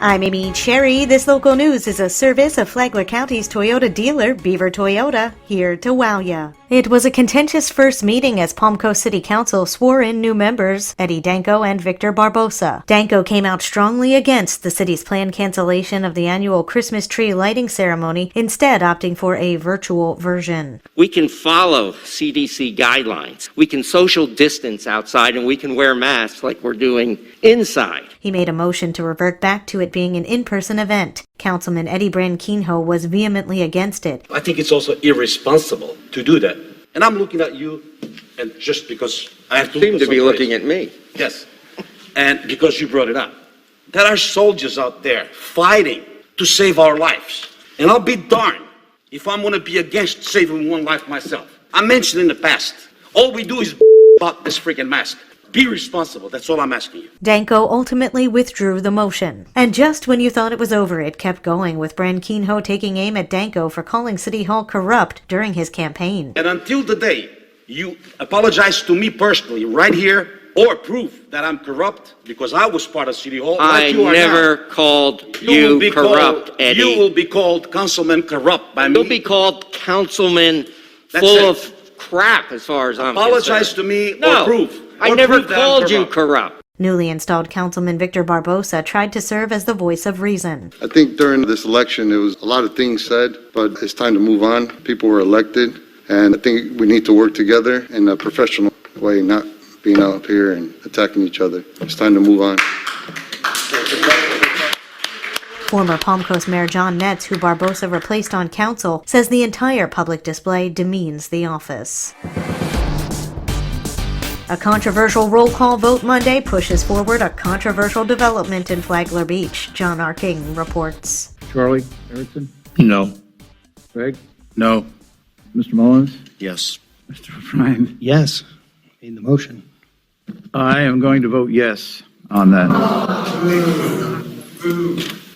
I'm Amy Cherry. This local news is a service of Flagler County's Toyota dealer, Beaver Toyota, here to wow ya. It was a contentious first meeting as Palm Coast City Council swore in new members, Eddie Danko and Victor Barbosa. Danko came out strongly against the city's planned cancellation of the annual Christmas tree lighting ceremony, instead opting for a virtual version. We can follow CDC guidelines. We can social distance outside, and we can wear masks like we're doing inside. He made a motion to revert back to it being an in-person event. Councilman Eddie Branquinho was vehemently against it. I think it's also irresponsible to do that. And I'm looking at you, and just because I have to You seem to be looking at me. Yes. And because you brought it up. There are soldiers out there fighting to save our lives. And I'll be darned if I'm going to be against saving one life myself. I mentioned in the past, all we do is about this freaking mask. Be responsible. That's all I'm asking you. Danko ultimately withdrew the motion. And just when you thought it was over, it kept going, with Branquinho taking aim at Danko for calling City Hall corrupt during his campaign. And until the day you apologize to me personally right here or prove that I'm corrupt because I was part of City Hall, I never called you corrupt, Eddie. You will be called Councilman Corrupt by me. You'll be called Councilman full of crap as far as I'm concerned. Apologize to me or prove. I never called you corrupt. Newly installed Councilman Victor Barbosa tried to serve as the voice of reason. I think during this election, there was a lot of things said, but it's time to move on. People were elected, and I think we need to work together in a professional way, not being out here and attacking each other. It's time to move on. Former Palm Coast Mayor John Metz, who Barbosa replaced on council, says the entire public display demeans the office. A controversial roll call vote Monday pushes forward a controversial development in Flagler Beach. John R. King reports. Charlie Erickson? No. Greg? No. Mr. Mullins? Yes. Mr. O'Brien? Yes. Made the motion. I am going to vote yes on that.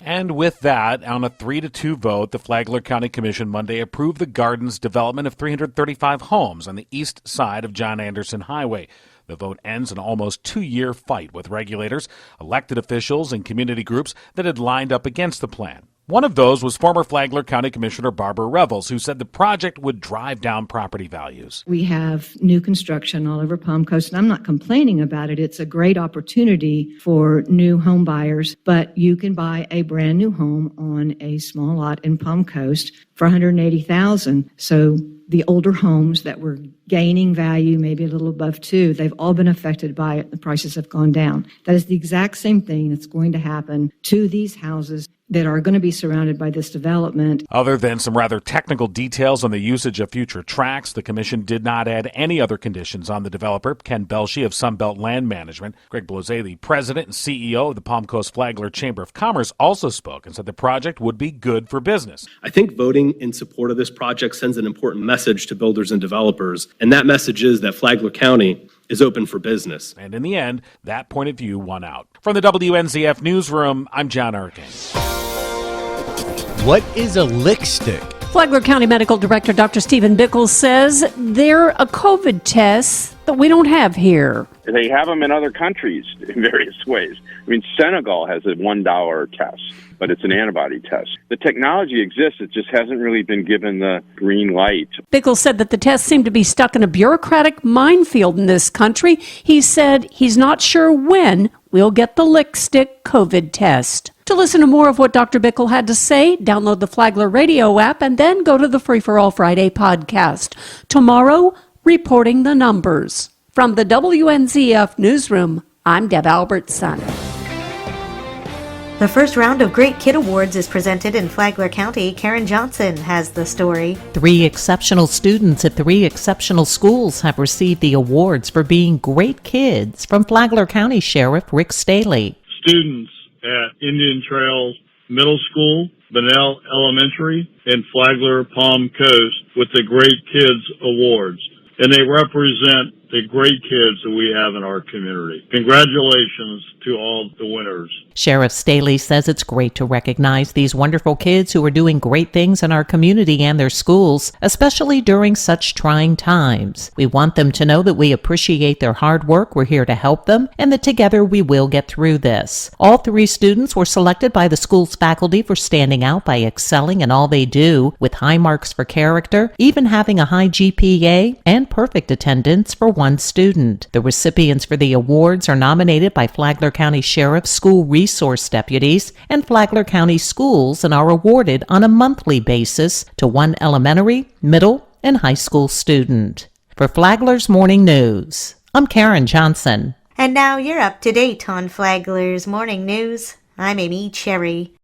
And with that, on a 3-2 vote, the Flagler County Commission Monday approved the Gardens development of 335 homes on the east side of John Anderson Highway. The vote ends an almost 2-year fight with regulators, elected officials, and community groups that had lined up against the plan. One of those was former Flagler County Commissioner Barbara Revels, who said the project would drive down property values. We have new construction all over Palm Coast, and I'm not complaining about it. It's a great opportunity for new home buyers, but you can buy a brand new home on a small lot in Palm Coast for $180,000. So the older homes that were gaining value, maybe a little above $2, they've all been affected by it. The prices have gone down. That is the exact same thing that's going to happen to these houses that are going to be surrounded by this development. Other than some rather technical details on the usage of future tracks, the commission did not add any other conditions on the developer. Ken Belshey of Sunbelt Land Management, Greg Blose, the president and CEO of the Palm Coast Flagler Chamber of Commerce, also spoke and said the project would be good for business. I think voting in support of this project sends an important message to builders and developers, and that message is that Flagler County is open for business. And in the end, that point of view won out. From the WNZF Newsroom, I'm John Erkin. What is a lick stick? Flagler County Medical Director Dr. Stephen Bickles says they're a COVID test that we don't have here. They have them in other countries in various ways. I mean, Senegal has a $1 test, but it's an antibody test. The technology exists, it just hasn't really been given the green light. Bickles said that the tests seem to be stuck in a bureaucratic minefield in this country. He said he's not sure when we'll get the lick stick COVID test. To listen to more of what Dr. Bickle had to say, download the Flagler radio app and then go to the Free for All Friday podcast. Tomorrow, reporting the numbers. From the WNZF Newsroom, I'm Deb Albertson. The first round of Great Kid Awards is presented in Flagler County. Karen Johnson has the story. 3 exceptional students at 3 exceptional schools have received the awards for being great kids from Flagler County Sheriff Rick Staley. Students at Indian Trails Middle School, Bunnell Elementary, and Flagler Palm Coast with the Great Kids Awards. And they represent the great kids that we have in our community. Congratulations to all the winners. Sheriff Staley says it's great to recognize these wonderful kids who are doing great things in our community and their schools, especially during such trying times. We want them to know that we appreciate their hard work, we're here to help them, and that together we will get through this. All 3 students were selected by the school's faculty for standing out by excelling in all they do, with high marks for character, even having a high GPA, and perfect attendance for 1 student. The recipients for the awards are nominated by Flagler County Sheriff's School Resource Deputies and Flagler County Schools and are awarded on a monthly basis to 1 elementary, middle, and high school student. For Flagler's Morning News, I'm Karen Johnson. And now you're up to date on Flagler's Morning News. I'm Amy Cherry.